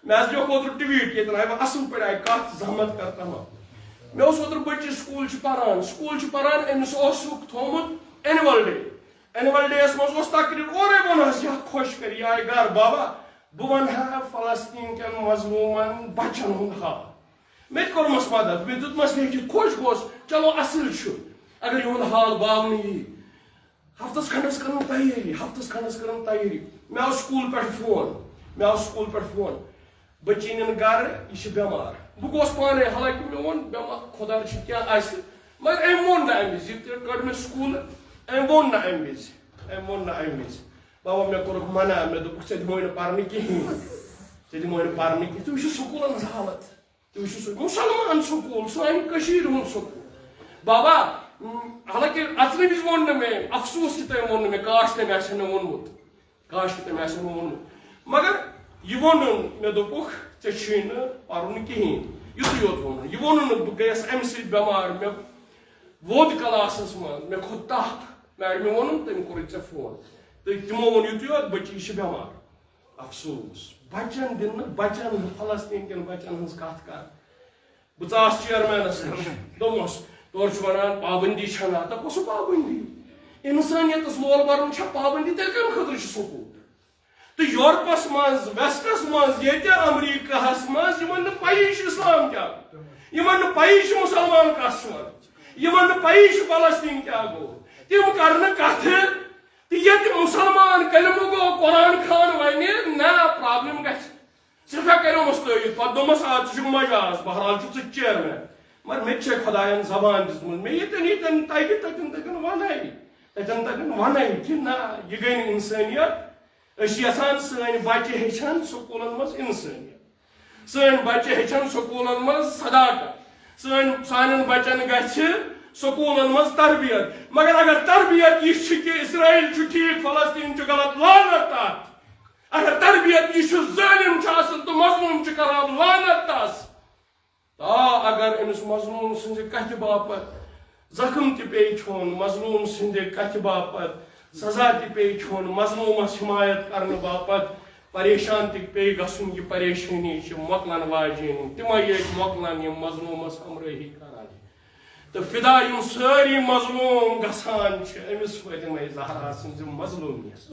میں اوتر ٹویٹ یہ اصل پہ آئی کت زحمت کرتا ہوں میں اوتر بچی سکول پران امس تھومت اینول ڈے یس مز تقریب اورے ونس یہ خوش کر یہ آئی گھر بابا بہ ونہا فلسطین کن مظلومن بچن ہند حال مے کورمس مدد مے دتمس لیکھت خوش گوس چلو اصل اگر یہد حال باون یی ہفتس کھنڈس کرن تیاری مے آو سکول پہ فون بچی نن گھر یہ بیمار بہ گوس پانے حالانکہ مے ون بیمار خدا رچھن کیا آسہ مگر ام وون نا ام وز یہ کڑ مے سکول ام وون نا ام وز بابا مے کورک منع مے دوپک ژے دموے نہٕ پرنہِ کِہیٖنۍ تُہۍ وٕچھِو سکوٗلن ہٕنٛز حالت تُہۍ وٕچھِو مُسلمان سکوٗل سانہِ کٔشیٖرِ ہُنٛد سکوٗل بابا حالانکہ اژنہٕ وِزِ ووٚن نہٕ مےٚ افسوٗس کہِ تٔمۍ ووٚن نہٕ مےٚ کاش تٔمۍ آسہِ مےٚ ووٚنمُت مگر یہ وونُن مےٚ دوٚپُکھ ژےٚ چھُے نہٕ پرُن کِہیٖنۍ یُتُے یوت ووٚنُن یہِ ووٚنُن نہٕ بہٕ گٔیَس اَمہِ سۭتۍ بٮ۪مار مےٚ ووٚد کلاسس منٛز مےٚ کھوٚت تپھ میڈمہِ ووٚنُن تٔمۍ کوٚرُے ژےٚ فون تہٕ تِمو ووٚن یُتُے یوت بچی چھِ بٮ۪مار افسوٗس بچن دِنہٕ بچن فلسطیٖن کٮ۪ن بچن ہٕنٛز کتھ کر بہٕ ژاس چیئرمینس نِش دوٚپمس تورٕ چھُ ونان پابندی چھنہٕ دپہٕ کۄس پابندی انسٲنیتس مول برُن چھا پابندی تیٚلہِ کمہِ خٲطرٕ چھُ سکوٗل تہٕ یورپس منٛز ویسٹس منٛز ییٚتہِ امریکہس منٛز یِمن نہٕ پیی چھِ اسلام کیٛاہ گوٚو یِمن نہٕ پیی چھِ مُسلمان کس چھُ ونان یِمن نہٕ پیی چھِ فلسطیٖن کیٛاہ گوٚو تِم کرنہٕ کتھٕ تہٕ ییٚتہِ مُسلمان کلمہٕ گوٚو قرآن خان ونہِ نہ پرابلم گژھِ سٮ۪ٹھاہ کریومس تٲیٖد پتہٕ دوٚپمس آ ژٕ چھُکھ مجاز بہرحال چھُکھ ژٕ چیئرمین مگر مےٚ تہِ چھے خۄداین زبان دِژمٕژ مےٚ ییٚتٮ۪ن تگہِ تتٮ۪ن تگن ونٕے کہِ نہ یہِ گٔے نہٕ انسٲنیت أسۍ چھِ یژھان سٲنۍ بچہِ ہیٚچھن سکوٗلن منٛز انسٲنیت سٲنۍ بچہِ ہیٚچھن سکوٗلن منٛز صداقت سانٮ۪ن بچن گژھِ سکوٗلن منٛز تربیت مگر اگر تربیت یہِ چھِ کہِ اسرائیل چھُ ٹھیٖک فلسطیٖن چھُ غلط لعنت تتھ اگر تربیت یہ ظالم تو مظلوم کران لعنت تس اگر امس مظلوم سند کتھ باپت زخم تہ پی کھون مظلوم سند کتھ باپت سزا تہ پی کھون مظلومس حمایت کرنے باپت پریشان تہ پی گھن یہ پریشانی مکلن واجن تمے یت مکلن یم مظلومس ہمراہی کران تو فدا یم ساری مظلوم گھان امس فاطمہ زہرا سند مظلومیت